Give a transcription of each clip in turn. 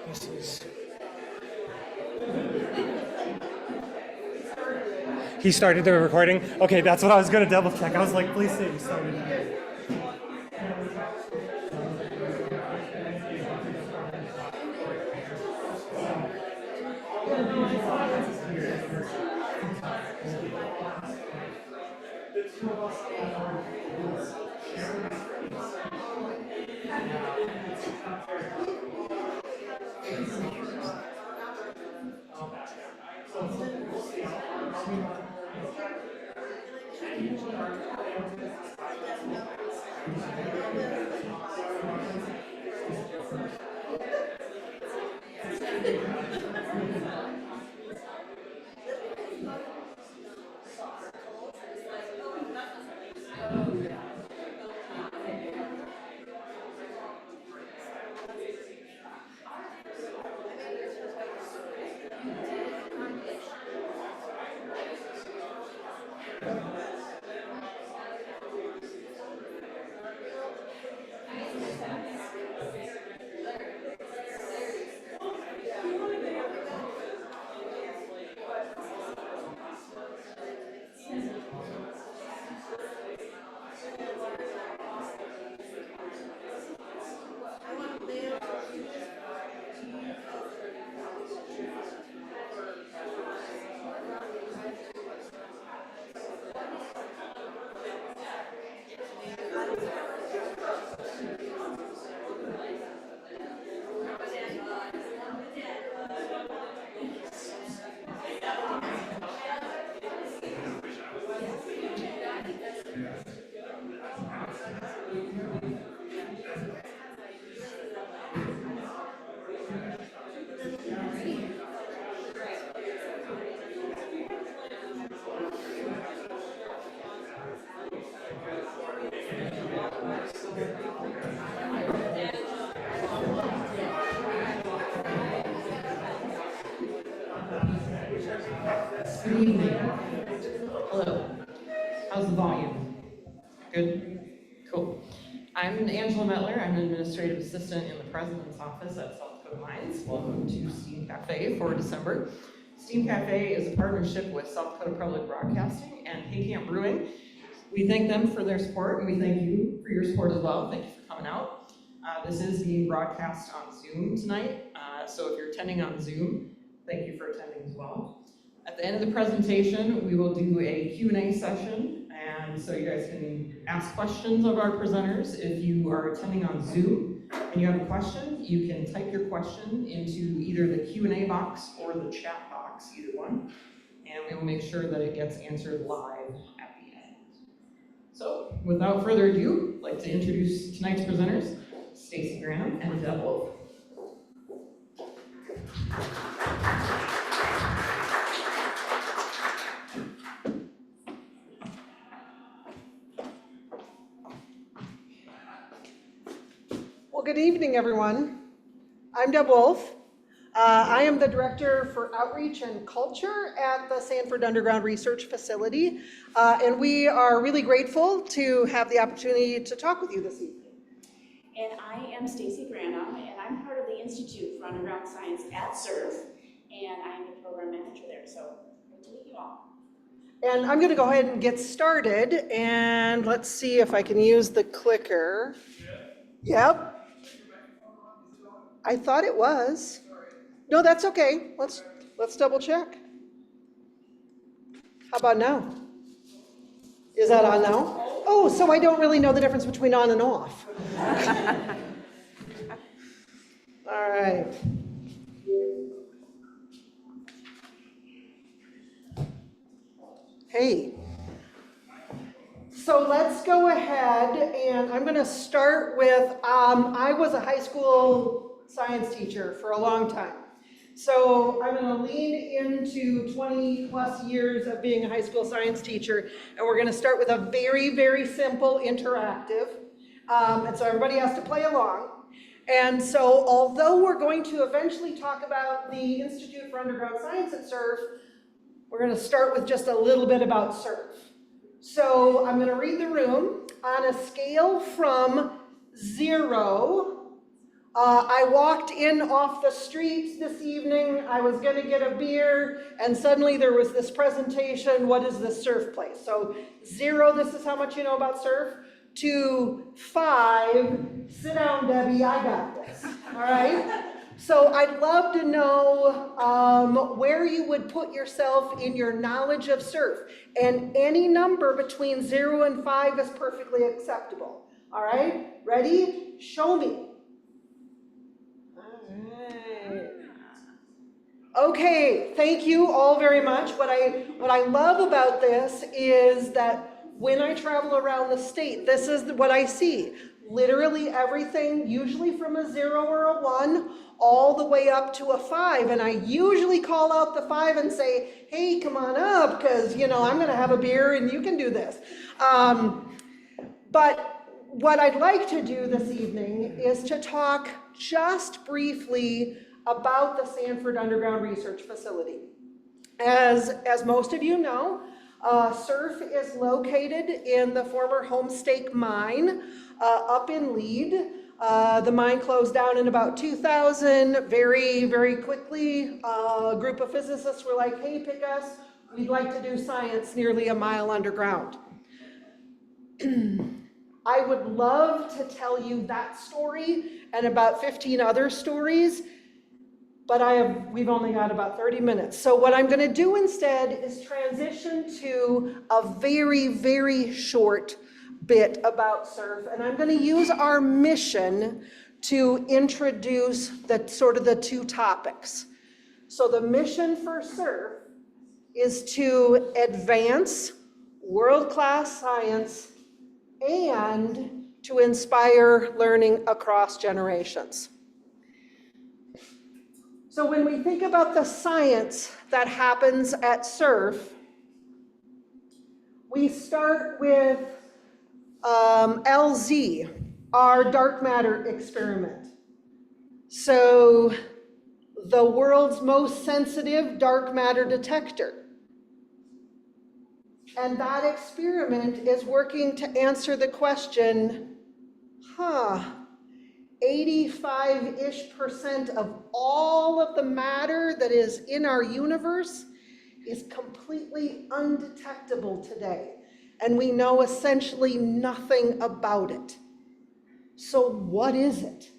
This is... He started the recording? Okay, that's what I was going to double check. I was like, please say you started it. Good evening. Hello. How's the volume? Good? Cool. I'm Angela Metler. I'm an administrative assistant in the president's office at South Dakota Mines. Welcome to Steam Café for December. Steam Café is a partnership with South Dakota Public Broadcasting and Hay Camp Brewing. We thank them for their support, and we thank you for your support as well. Thank you for coming out. This is being broadcast on Zoom tonight, so if you're attending on Zoom, thank you for attending as well. At the end of the presentation, we will do a Q&A session, and so you guys can ask questions of our presenters. If you are attending on Zoom and you have a question, you can type your question into either the Q&A box or the chat box, either one, and we will make sure that it gets answered live at the end. So, without further ado, I'd like to introduce tonight's presenters, Stacie Granum and Deb Wolf. Well, good evening, everyone. I'm Deb Wolf. I am the Director for Outreach and Culture at the Sanford Underground Research Facility, and we are really grateful to have the opportunity to talk with you this evening. And I am Stacie Granum, and I'm part of the Institute for Underground Science at SURF, and I'm the program manager there, so good to meet you all. And I'm going to go ahead and get started, and let's see if I can use the clicker. Yep. I thought it was. No, that's okay. Let's double check. How about now? Is that on now? Oh, so I don't really know the difference between on and off. All right. Hey. So let's go ahead, and I'm going to start with, I was a high school science teacher for a long time. So I'm going to lean into 20 plus years of being a high school science teacher, and we're going to start with a very, very simple interactive. And so everybody has to play along. And so although we're going to eventually talk about the Institute for Underground Science at SURF, we're going to start with just a little bit about SURF. So I'm going to read the room on a scale from 0 I walked in off the street this evening, I was gonna get a beer, and suddenly there was this presentation, what is this surf place? So 0, this is how much you know about surf, to 5, sit down Debbie, I got this, all right? So I'd love to know where you would put yourself in your knowledge of surf, and any number between 0 and 5 is perfectly acceptable, all right? Ready? Show me. Okay, thank you all very much. What I love about this is that when I travel around the state, this is what I see. Literally everything, usually from a 0 or a 1, all the way up to a 5. And I usually call out the 5 and say, hey, come on up, because, you know, I'm gonna have a beer and you can do this. But what I'd like to do this evening is to talk just briefly about the Sanford Underground Research Facility. As most of you know, SURF is located in the former Homestake mine up in Lead. The mine closed down in about 2000. Very, very quickly, a group of physicists were like, hey, pick us. We'd like to do science nearly a mile underground. I would love to tell you that story and about 15 other stories, but we've only got about 30 minutes. So what I'm gonna do instead is transition to a very, very short bit about SURF, and I'm gonna use our mission to introduce the 2 topics. So the mission for SURF is to advance world-class science and to inspire learning across generations. So when we think about the science that happens at SURF, we start with LZ, our dark matter experiment. So the world's most sensitive dark matter detector. And that experiment is working to answer the question, 85-ish% of all of the matter that is in our universe is completely undetectable today. And we know essentially nothing about it. So what is it?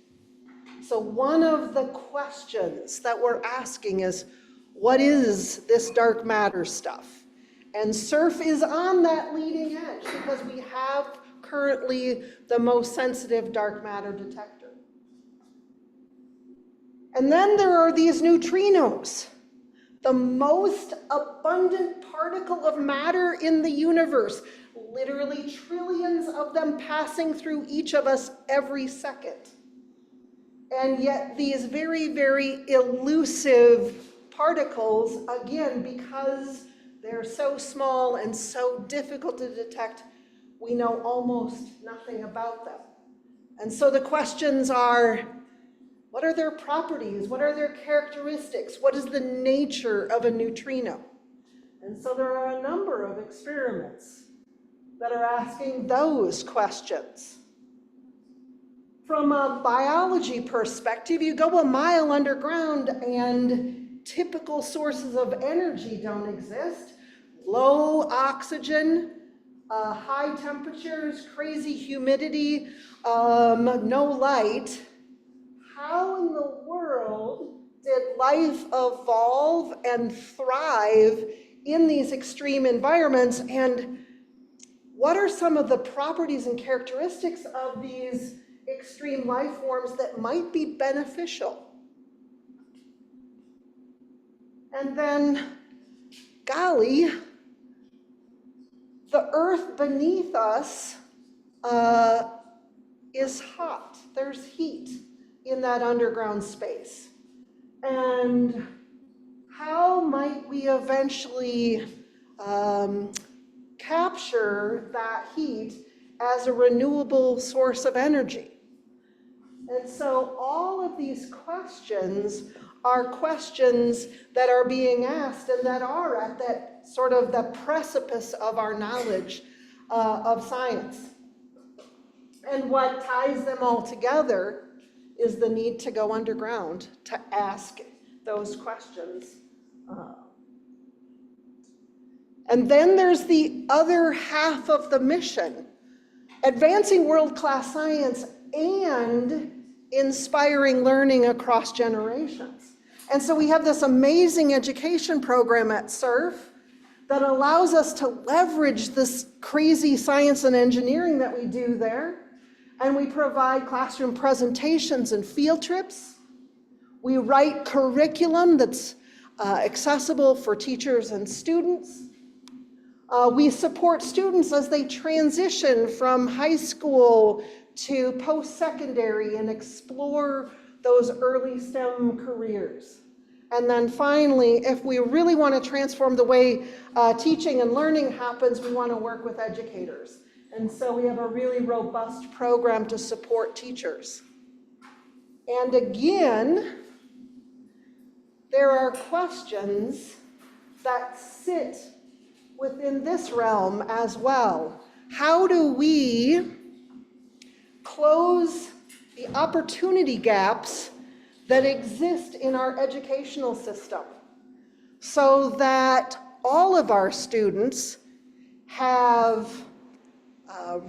So one of the questions that we're asking is, what is this dark matter stuff? And SURF is on that leading edge because we have currently the most sensitive dark matter detector. And then there are these neutrinos, the most abundant particle of matter in the universe, literally trillions of them passing through each of us every second. And yet these very, very elusive particles, again, because they're so small and so difficult to detect, we know almost nothing about them. And so the questions are, what are their properties? What are their characteristics? What is the nature of a neutrino? And so there are a number of experiments that are asking those questions. From a biology perspective, you go a mile underground and typical sources of energy don't exist. Low oxygen, high temperatures, crazy humidity, no light. How in the world did life evolve and thrive in these extreme environments? And what are some of the properties and characteristics of these extreme life forms that might be beneficial? And then, golly, the earth beneath us is hot. There's heat in that underground space. And how might we eventually capture that heat as a renewable source of energy? And so all of these questions are questions that are being asked and that are at that sort of the precipice of our knowledge of science. And what ties them all together is the need to go underground to ask those questions. And then there's the other half of the mission, advancing world-class science and inspiring learning across generations. And so we have this amazing education program at SURF that allows us to leverage this crazy science and engineering that we do there. And we provide classroom presentations and field trips. We write curriculum that's accessible for teachers and students. We support students as they transition from high school to post-secondary and explore those early STEM careers. And then finally, if we really want to transform the way teaching and learning happens, we want to work with educators. And so we have a really robust program to support teachers. And again, there are questions that sit within this realm as well. How do we close the opportunity gaps that exist in our educational system so that all of our students have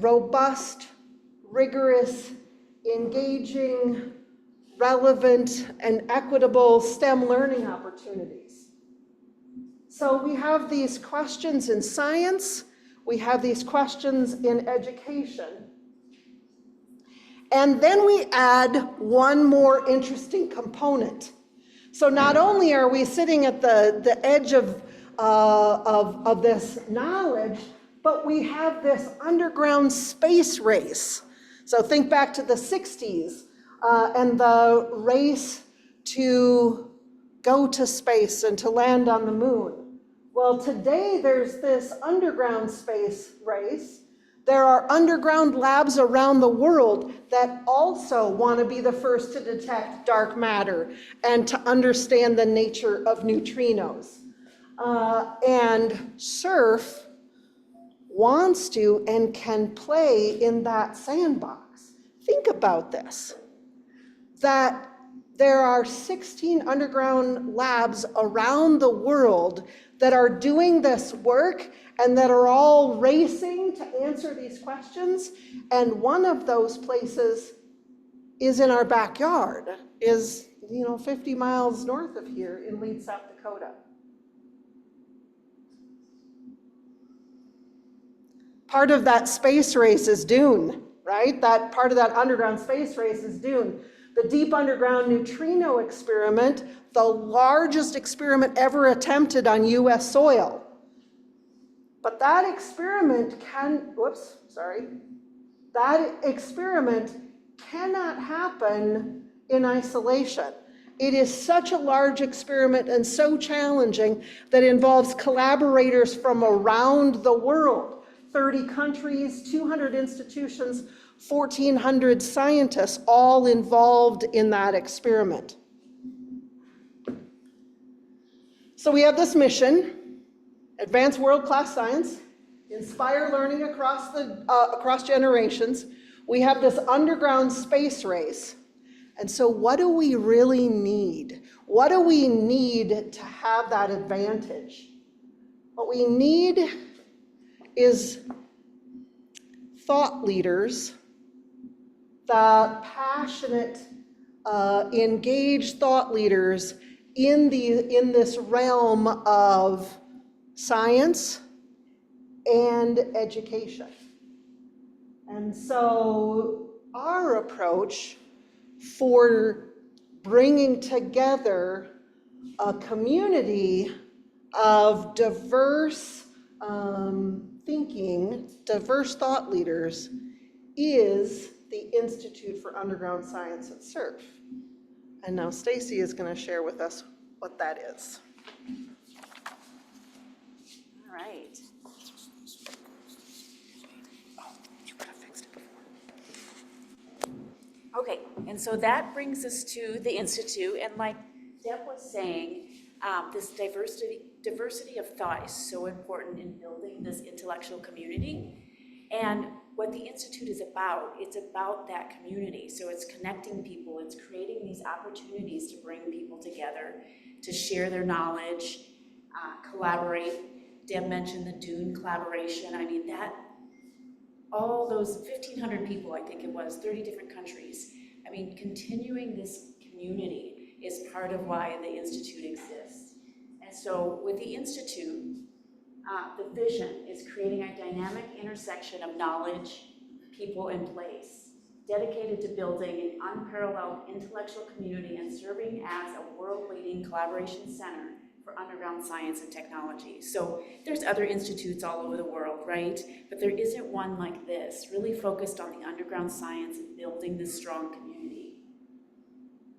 robust, rigorous, engaging, relevant, and equitable STEM learning opportunities? So we have these questions in science, we have these questions in education, and then we add one more interesting component. So not only are we sitting at the edge of this knowledge, but we have this underground space race. So think back to the 60s and the race to go to space and to land on the moon. Well, today there's this underground space race. There are underground labs around the world that also want to be the first to detect dark matter and to understand the nature of neutrinos. And SURF wants to and can play in that sandbox. Think about this, that there are 16 underground labs around the world that are doing this work and that are all racing to answer these questions. And one of those places is in our backyard, is 50 miles north of here in Leeds, South Dakota. Part of that space race is Dune, right? That part of that underground space race is Dune. The Deep Underground Neutrino Experiment, the largest experiment ever attempted on US soil. But that experiment cannot happen in isolation. It is such a large experiment and so challenging that it involves collaborators from around the world. 30 countries, 200 institutions, 1,400 scientists all involved in that experiment. So we have this mission, advance world-class science, inspire learning across generations. We have this underground space race. And so what do we really need? What do we need to have that advantage? What we need is thought leaders, the passionate, engaged thought leaders in this realm of science and education. And so our approach for bringing together a community of diverse thinking, diverse thought leaders is the Institute for Underground Science at SURF. And now Stacie is going to share with us what that is. All right. You could have fixed it before. Okay, and so that brings us to the Institute, and like Deb was saying, this diversity of thought is so important in building this intellectual community. And what the Institute is about, it's about that community. So it's connecting people, it's creating these opportunities to bring people together, to share their knowledge, collaborate. Deb mentioned the Dune collaboration. I mean, that, all those 1,500 people, I think it was, 30 different countries. I mean, continuing this community is part of why the Institute exists. And so with the Institute, the vision is creating a dynamic intersection of knowledge, people, and place, dedicated to building an unparalleled intellectual community and serving as a world-leading collaboration center for underground science and technology. So there's other institutes all over the world, right? But there isn't one like this, really focused on the underground science and building this strong community.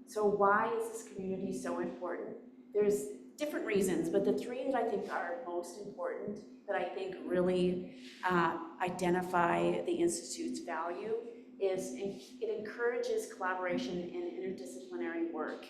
So why is this community so important? There's different reasons, but the three that I think are most important, that I think really identify the Institute's value, is it encourages collaboration and interdisciplinary work.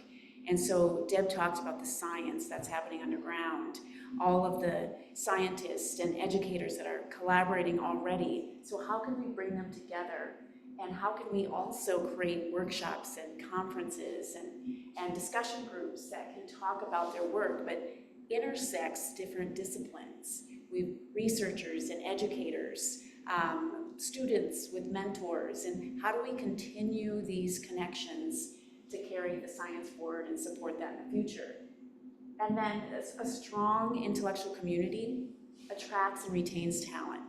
And so Deb talked about the science that's happening underground, all of the scientists and educators that are collaborating already. So how can we bring them together? And how can we also create workshops and conferences and discussion groups that can talk about their work, but intersects different disciplines? We've researchers and educators, students with mentors, and how do we continue these connections to carry the science forward and support that in the future? And then a strong intellectual community attracts and retains talent.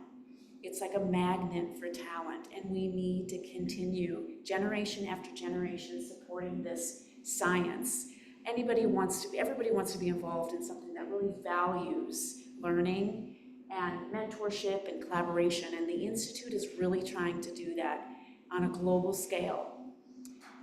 It's like a magnet for talent, and we need to continue generation after generation supporting this science. Everybody wants to be involved in something that really values learning and mentorship and collaboration, and the Institute is really trying to do that on a global scale.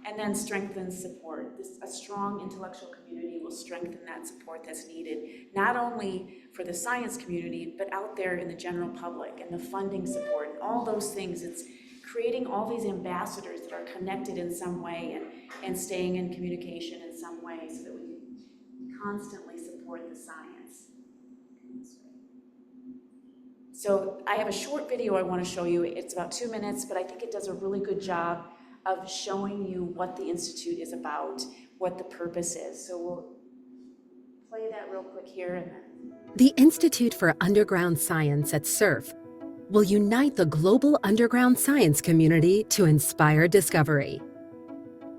And then strengthen support. A strong intellectual community will strengthen that support that's needed, not only for the science community, but out there in the general public, and the funding support, and all those things. It's creating all these ambassadors that are connected in some way and staying in communication in some way so that we can constantly support the science. So I have a short video I want to show you. It's about 2 minutes, but I think it does a really good job of showing you what the Institute is about, what the purpose is. So we'll play that real quick here. And then. The Institute for Underground Science at SURF will unite the global underground science community to inspire discovery.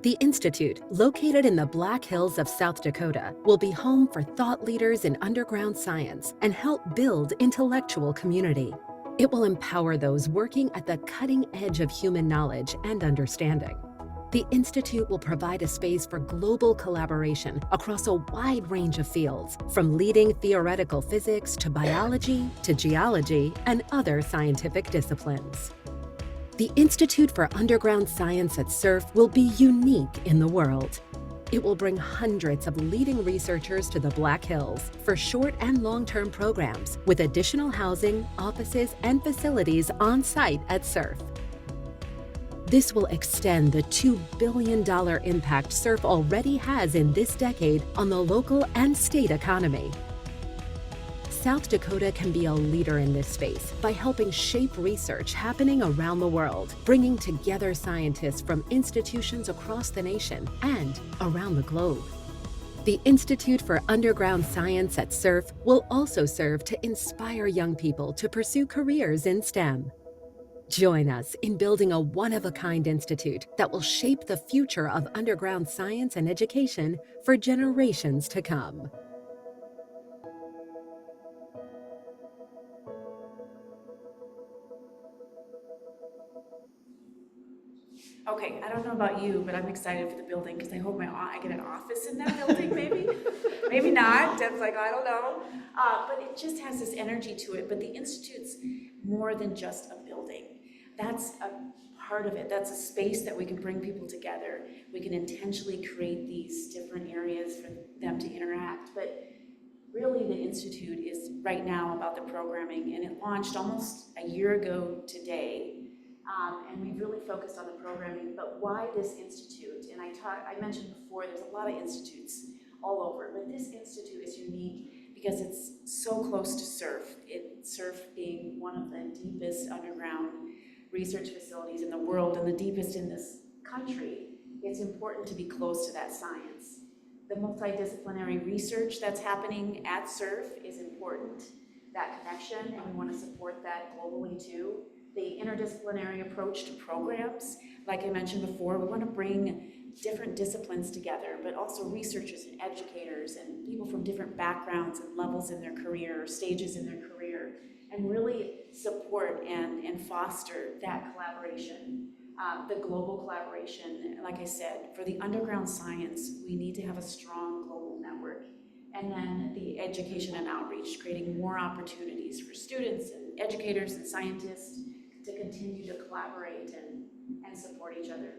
The Institute, located in the Black Hills of South Dakota, will be home for thought leaders in underground science and help build intellectual community. It will empower those working at the cutting edge of human knowledge and understanding. The Institute will provide a space for global collaboration across a wide range of fields, from leading theoretical physics to biology to geology and other scientific disciplines. The Institute for Underground Science at SURF will be unique in the world. It will bring hundreds of leading researchers to the Black Hills for short and long-term programs, with additional housing, offices, and facilities on site at SURF. This will extend the $2 billion impact SURF already has in this decade on the local and state economy. South Dakota can be a leader in this space by helping shape research happening around the world, bringing together scientists from institutions across the nation and around the globe. The Institute for Underground Science at SURF will also serve to inspire young people to pursue careers in STEM. Join us in building a one-of-a-kind institute that will shape the future of underground science and education for generations to come. Okay, I don't know about you, but I'm excited for the building because I hope I get an office in that building, maybe. Maybe not. Deb's like, I don't know. But it just has this energy to it. But the Institute's more than just a building. That's a part of it. That's a space that we can bring people together. We can intentionally create these different areas for them to interact. But really, the Institute is right now about the programming, and it launched almost a year ago today. And we've really focused on the programming, but why this institute? And I mentioned before, there's a lot of institutes all over, but this institute is unique because it's so close to SURF. SURF being one of the deepest underground research facilities in the world and the deepest in this country, it's important to be close to that science. The multidisciplinary research that's happening at SURF is important, that connection, and we want to support that globally too. The interdisciplinary approach to programs, like I mentioned before, we want to bring different disciplines together, but also researchers and educators and people from different backgrounds and levels in their career, stages in their career, and really support and foster that collaboration, the global collaboration. Like I said, for the underground science, we need to have a strong global network. And then the education and outreach, creating more opportunities for students and educators and scientists to continue to collaborate and support each other.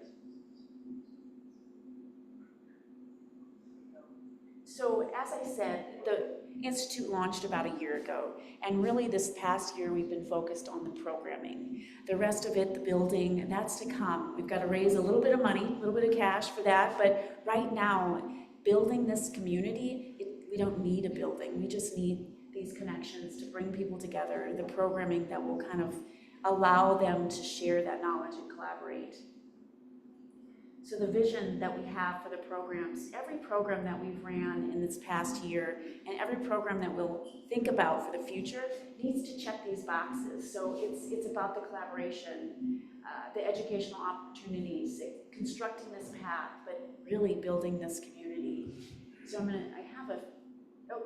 So as I said, the Institute launched about a year ago, and really this past year we've been focused on the programming. The rest of it, the building, that's to come. We've got to raise a little bit of money, a little bit of cash for that, but right now, building this community, we don't need a building, we just need these connections to bring people together, the programming that will kind of allow them to share that knowledge and collaborate. So the vision that we have for the programs, every program that we've ran in this past year and every program that we'll think about for the future needs to check these boxes. So it's about the collaboration, the educational opportunities, constructing this path, but really building this community. So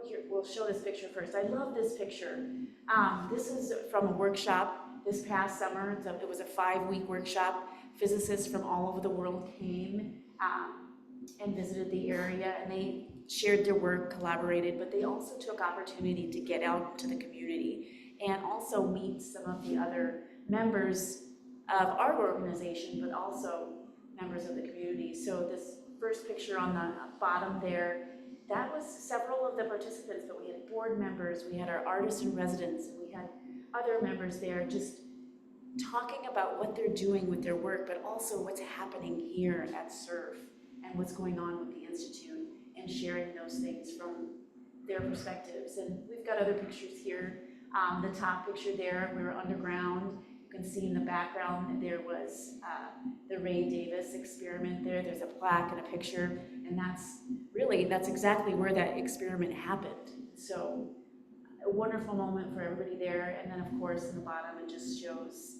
here, we'll show this picture first. I love this picture. This is from a workshop this past summer. It was a 5-week workshop. Physicists from all over the world came and visited the area, and they shared their work, collaborated, but they also took opportunity to get out to the community and also meet some of the other members of our organization, but also members of the community. So this first picture on the bottom there, that was several of the participants, but we had board members, we had our artists in residence, and we had other members there just talking about what they're doing with their work, but also what's happening here at SURF and what's going on with the Institute, and sharing those things from their perspectives. And we've got other pictures here. The top picture there, we were underground. You can see in the background there was the Ray Davis experiment there. There's a plaque and a picture, and that's exactly where that experiment happened. So a wonderful moment for everybody there. And then of course in the bottom it just shows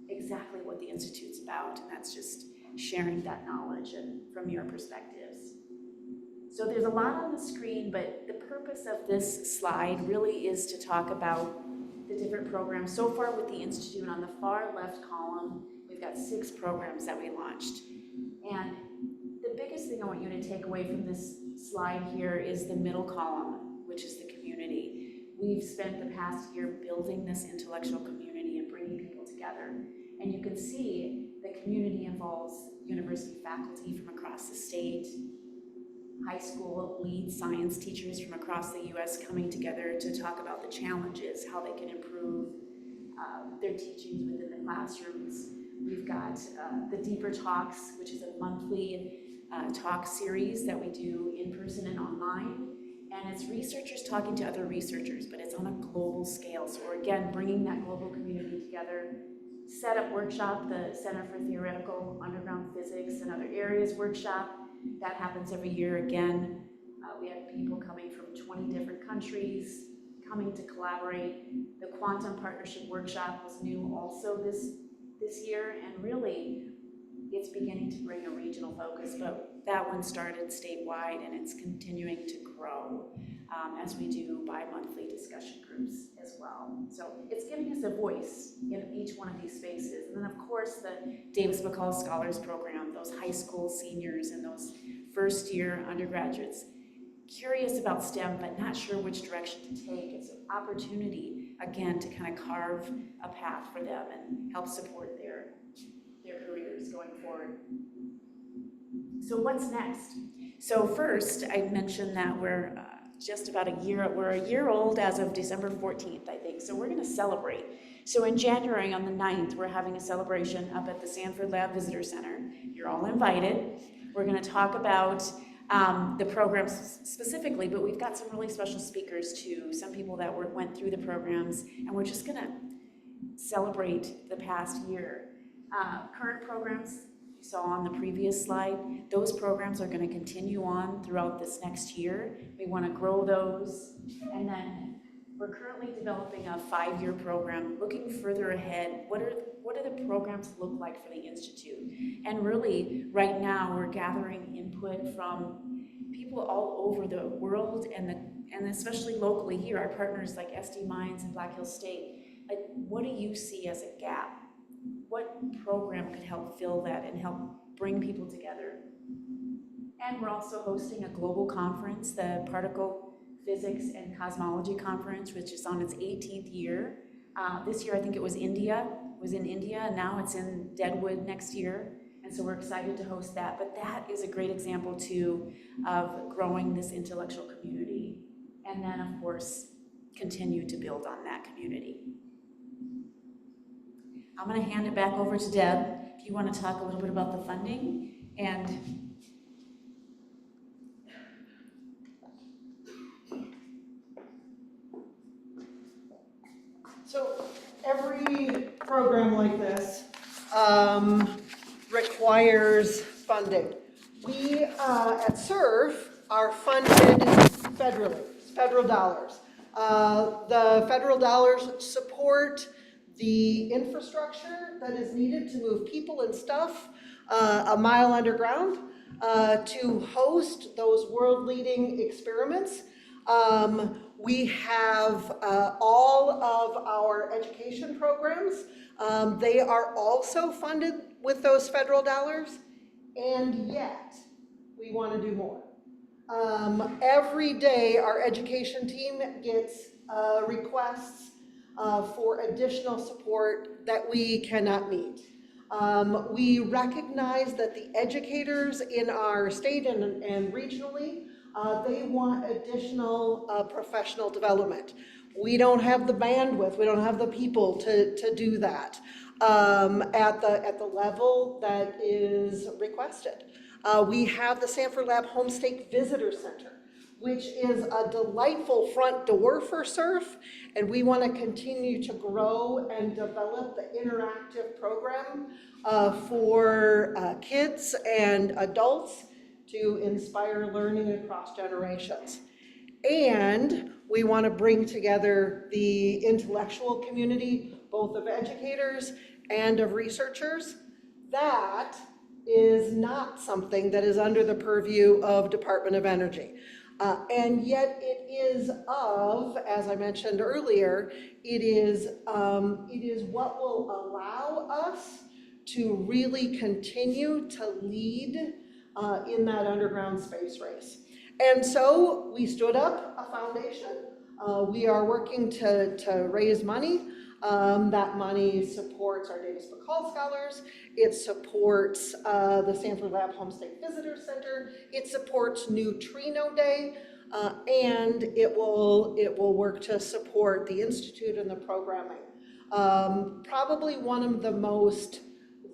exactly what the Institute's about, and that's just sharing that knowledge and from your perspectives. So there's a lot on the screen, but the purpose of this slide really is to talk about the different programs. So far with the Institute, on the far left column, we've got 6 programs that we launched. And the biggest thing I want you to take away from this slide here is the middle column, which is the community. We've spent the past year building this intellectual community and bringing people together. And you can see the community involves university faculty from across the state, high school lead science teachers from across the US coming together to talk about the challenges, how they can improve their teachings within the classrooms. We've got the Deeper Talks, which is a monthly talk series that we do in person and online. And it's researchers talking to other researchers, but it's on a global scale. So we're again bringing that global community together. CETUP workshop, the Center for Theoretical Underground Physics and Other Areas workshop, that happens every year again. We have people coming from 20 different countries coming to collaborate. The Quantum Partnership workshop was new also this year, and really it's beginning to bring a regional focus, but that one started statewide and it's continuing to grow as we do bi-monthly discussion groups as well. So it's giving us a voice in each one of these spaces. And then of course the Davis McCall Scholars Program, those high school seniors and those first year undergraduates, curious about STEM but not sure which direction to take. It's an opportunity again to kind of carve a path for them and help support their careers going forward. So what's next? So first, I mentioned that we're just about a year old as of December 14th, I think. So we're gonna celebrate. So in January on the 9th, we're having a celebration up at the Sanford Lab Visitor Center. You're all invited. We're gonna talk about the programs specifically, but we've got some really special speakers too, some people that went through the programs, and we're just gonna celebrate the past year. Current programs, you saw on the previous slide, those programs are going to continue on throughout this next year. We want to grow those, and then we're currently developing a 5-year program, looking further ahead. What do the programs look like for the Institute? And really, right now, we're gathering input from people all over the world, and especially locally here, our partners like SD Mines and Black Hills State. Like, what do you see as a gap? What program could help fill that and help bring people together? And we're also hosting a global conference, the Particle Physics and Cosmology Conference, which is on its 18th year. This year, I think it was in India, and now it's in Deadwood next year. And so we're excited to host that. But that is a great example, too, of growing this intellectual community. And then, of course, continue to build on that community. I'm going to hand it back over to Deb if you want to talk a little bit about the funding and So every program like this requires funding. We at SURF are funded federally, federal dollars. The federal dollars support the infrastructure that is needed to move people and stuff a mile underground to host those world-leading experiments. We have all of our education programs. They are also funded with those federal dollars, and yet we want to do more. Every day our education team gets requests for additional support that we cannot meet. We recognize that the educators in our state and regionally, they want additional professional development. We don't have the bandwidth, we don't have the people to do that at the level that is requested. We have the Sanford Lab Homestake Visitor Center, which is a delightful front door for SURF, and we want to continue to grow and develop the interactive program for kids and adults to inspire learning across generations. And we want to bring together the intellectual community, both of educators and of researchers. That is not something that is under the purview of Department of Energy. And yet it is of, as I mentioned earlier, it is what will allow us to really continue to lead in that underground space race. And so we stood up a foundation. We are working to raise money. That money supports our Davis McCall Scholars. It supports the Sanford Lab Homestake Visitor Center. It supports Neutrino Day, and it will work to support the Institute and the programming. Probably one of the most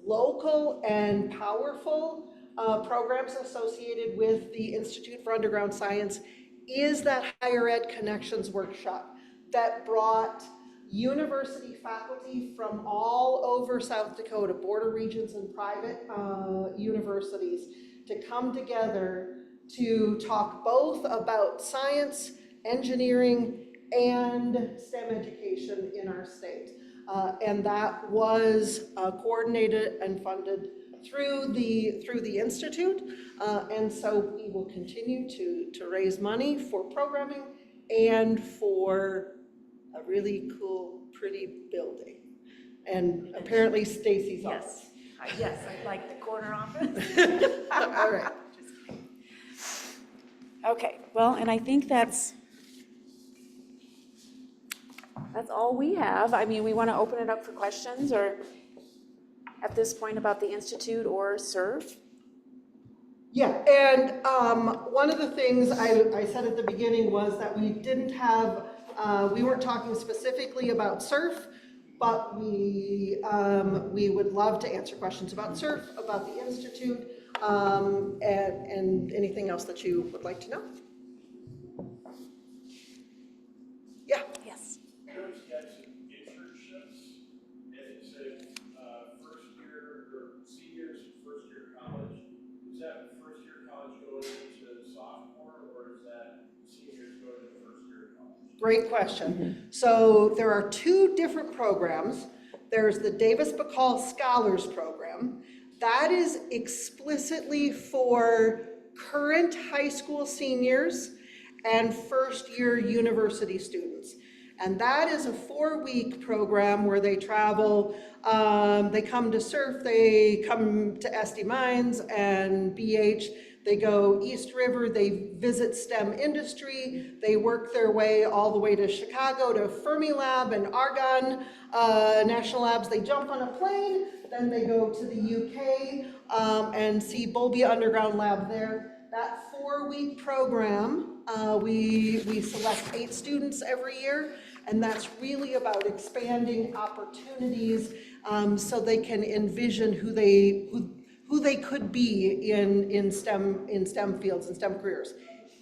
local and powerful programs associated with the Institute for Underground Science is that Higher Ed Connections workshop that brought university faculty from all over South Dakota, border regions and private universities, to come together to talk both about science, engineering, and STEM education in our state. And that was coordinated and funded through the Institute. And so we will continue to raise money for programming and for a really cool, pretty building. And apparently Stacie's office. Yes, I like the corner office. All right. Okay, well, and I think that's all we have. I mean, we want to open it up for questions or at this point about the Institute or SURF. Yeah, and one of the things I said at the beginning was that we didn't have, we weren't talking specifically about SURF, but we would love to answer questions about SURF, about the Institute, and anything else that you would like to know. Yeah. Yes. SURF's got some internships college going into sophomore, or is that seniors going to the first year of college? Great question. So there are two different programs. There's the Davis Bacall Scholars Program. That is explicitly for current high school seniors and first-year university students. And that is a 4-week program where they travel, they come to Surf, they come to SD Mines and BH, they go East River, they visit STEM industry, they work their way all the way to Chicago to Fermilab and Argonne National Labs. They jump on a plane, then they go to the UK and see Bolbia Underground Lab there. That 4-week program, we select 8 students every year, and that's really about expanding opportunities so they can envision who they could be in STEM fields and STEM careers.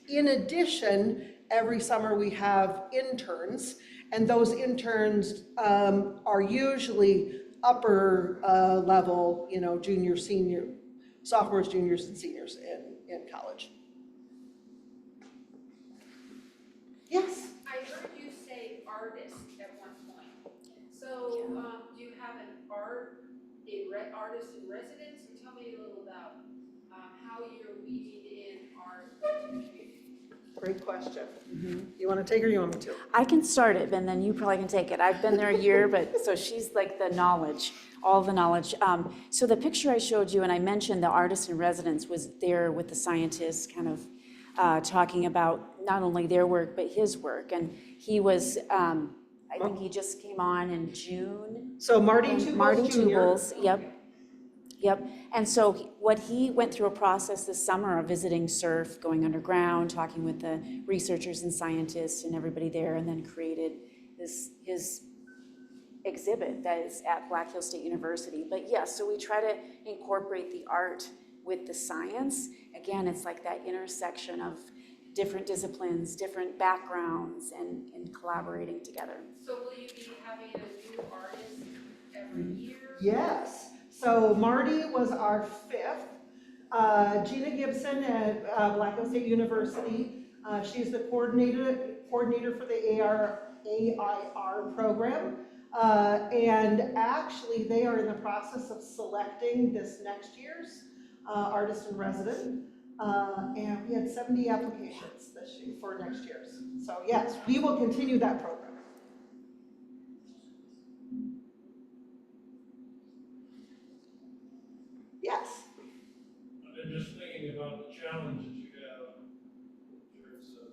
In addition, every summer we have interns, and those interns are usually upper level, junior, senior, sophomores, juniors, and seniors in college. Yes? I heard you say artist at one point. So, do you have an artist in residence? And tell me a little about how you're weaving in art. Great question. You want to take it or you want me to? I can start it, and then you probably can take it. I've been there a year, but so she's like the knowledge, all the knowledge. So the picture I showed you, and I mentioned the artist in residence was there with the scientists kind of talking about not only their work, but his work. And he was, I think he just came on in June. So Marty Tubles Marty Jr. Tubles, yep. And so what he went through a process this summer of visiting Surf, going underground, talking with the researchers and scientists and everybody there, and then created his exhibit that is at Black Hills State University. But yes, so we try to incorporate the art with the science. Again, it's like that intersection of different disciplines, different backgrounds, and collaborating together. So will you be having a new artist every year? Yes. So Marty was our 5th. Gina Gibson at Black Hills State University. She's the coordinator for the AIR program. And actually, they are in the process of selecting this next year's artist in resident. And we had 70 applications this year for next year's. So yes, we will continue that program. Yes. I've been just thinking about the challenges you have in terms of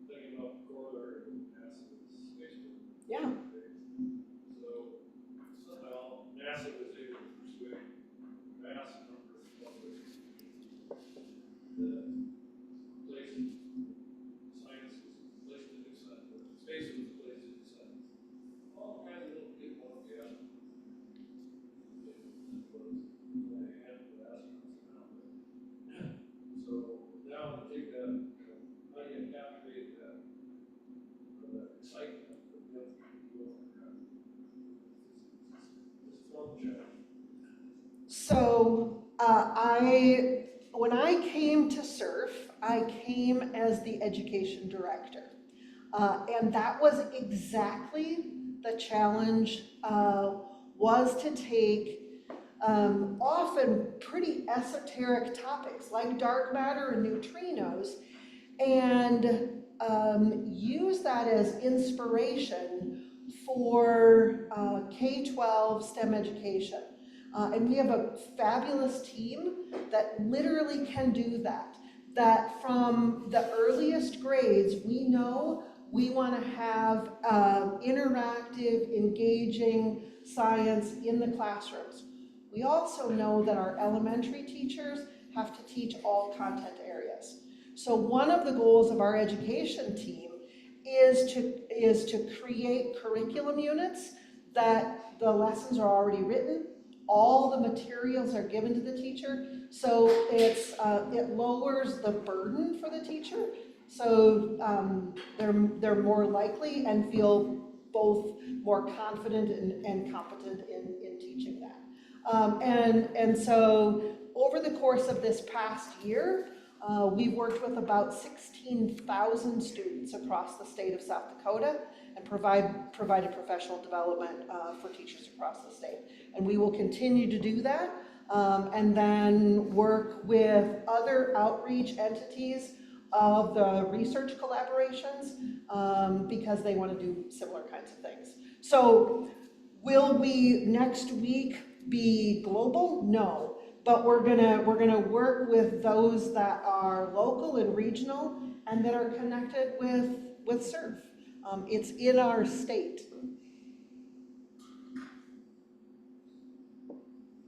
thinking about the corollary of NASA's space program. Yeah. So somehow NASA was able to persuade a vast number of public that place science was a place to do science, space was a place to do science. All kinds of little people on the other. So now to take that, how do you captivate that, that excitement of young people? It's a fun challenge. So when I came to Surf, I came as the education director. And that was exactly the challenge, was to take often pretty esoteric topics like dark matter and neutrinos and use that as inspiration for K-12 STEM education. And we have a fabulous team that literally can do that. That from the earliest grades, we know we want to have interactive, engaging science in the classrooms. We also know that our elementary teachers have to teach all content areas. So one of the goals of our education team is to create curriculum units that the lessons are already written, all the materials are given to the teacher, so it lowers the burden for the teacher, so they're more likely and feel both more confident and competent in teaching that. And so over the course of this past year, we've worked with about 16,000 students across the state of South Dakota and provided professional development for teachers across the state. And we will continue to do that and then work with other outreach entities of the research collaborations because they want to do similar kinds of things. So will we next week be global? No. But we're gonna work with those that are local and regional and that are connected with SURF. It's in our state.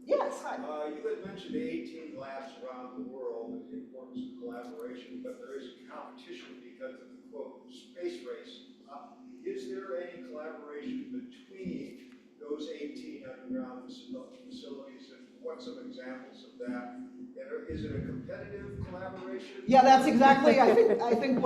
Yes, hi. You had mentioned 18 labs around the world and the importance of collaboration, but there is competition because of the quote space race. Is there any collaboration between those 18 underground facilities, and what's some examples of that? And is it a competitive collaboration? Yeah, that's exactly. I think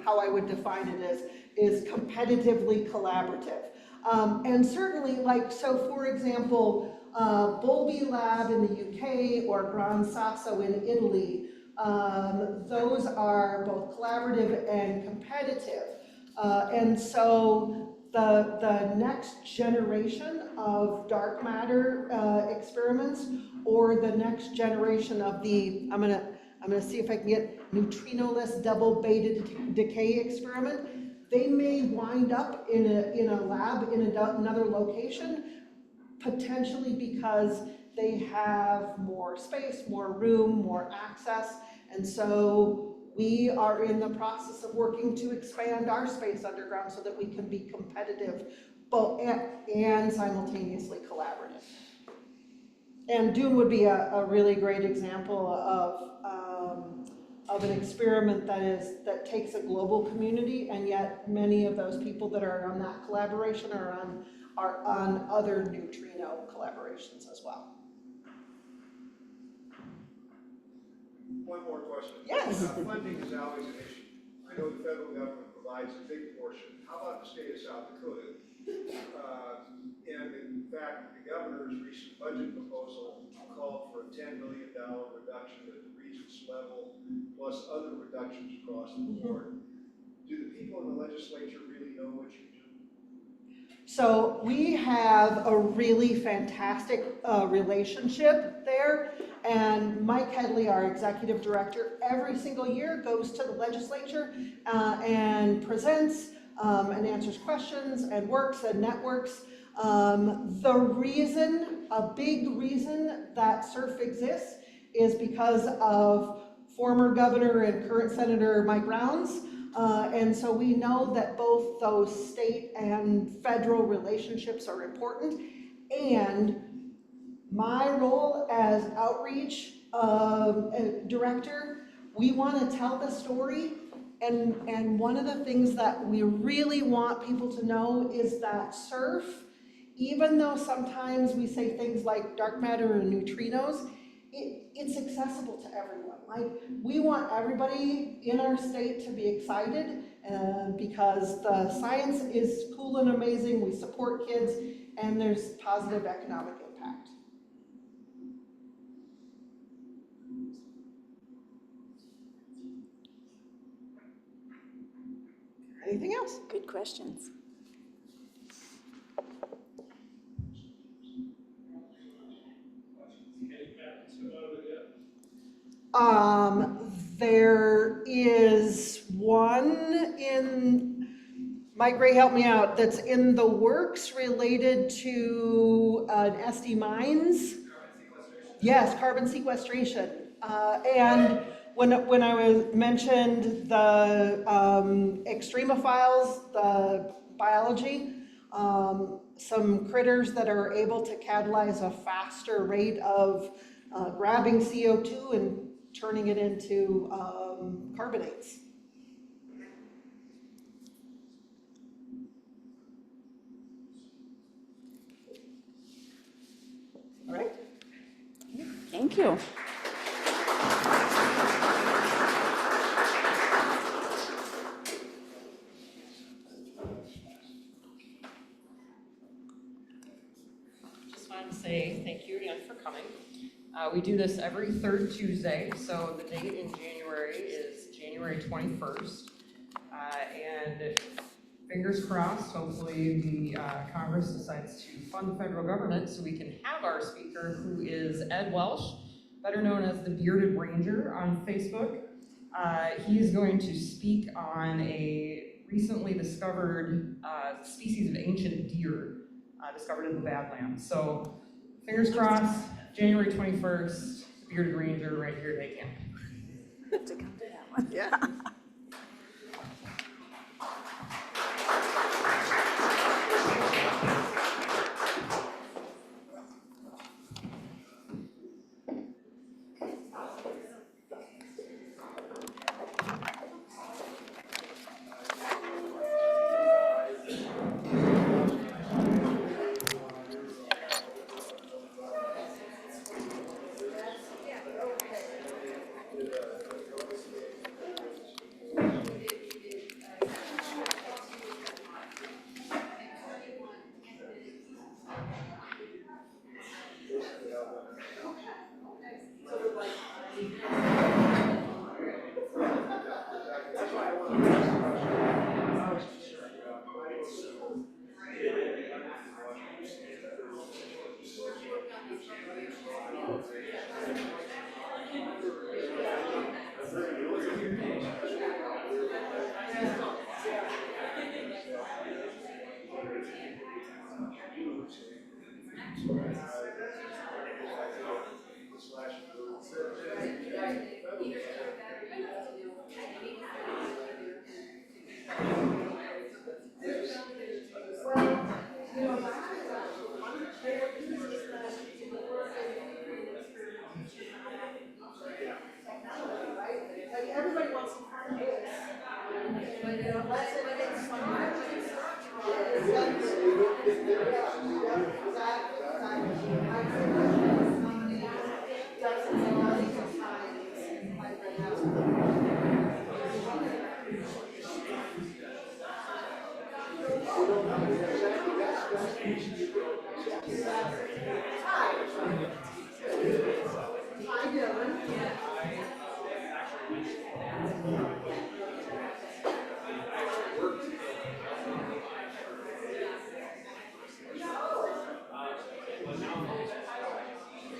how I would define it is competitively collaborative, and certainly so. For example, Bulby Lab in the UK or Gran Sasso in Italy. Those are both collaborative and competitive, and so. The next generation of dark matter experiments, or the next generation of I'm gonna see if I can get neutrinoless double beta decay experiment. They may wind up in a lab in another location, potentially because they have more space, more room, more access, and so we are in the process of working to expand our space underground so that we can be competitive both and simultaneously collaborative. And Dune would be a really great example of an experiment that takes a global community, and yet many of those people that are on that collaboration are on other neutrino collaborations as well. One more question. Yes. Funding is always an issue. I know the federal government provides a big portion. How about the state of South Dakota? And in fact, the governor's recent budget proposal called for a $10 million reduction at the regents level, plus other reductions across the board. Do the people in the legislature really know what you do? So we have a really fantastic relationship there, and Mike Headley, our executive director, every single year goes to the legislature and presents and answers questions and works and networks. A big reason that SURF exists is because of former governor and current Senator Mike Rounds. And so we know that both those state and federal relationships are important. And my role as outreach director, we want to tell the story. And one of the things that we really want people to know is that SURF, even though sometimes we say things like dark matter and neutrinos, it's accessible to everyone. Like, we want everybody in our state to be excited because the science is cool and amazing, we support kids, and there's positive economic impact. Anything else? Good questions. There is one Mike Ray, help me out, that's in the works related to SD mines. Yes, carbon sequestration. And when I mentioned the extremophiles, the biology, some critters that are able to catalyze a faster rate of grabbing CO2 and turning it into carbonates. All right. Thank you. Just wanted to say thank you again for coming. We do this every third Tuesday, so the date in January is January 21st. And fingers crossed, hopefully the Congress decides to fund federal government so we can have our speaker, who is Ed Welsh, better known as the Bearded Ranger on Facebook. He is going to speak on a recently discovered species of ancient deer discovered in the Badlands. So fingers crossed, January 21st, the Bearded Ranger right here at Camp. To come to that one. Yeah. Everybody wants to part of this. Unless it's smart.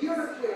You're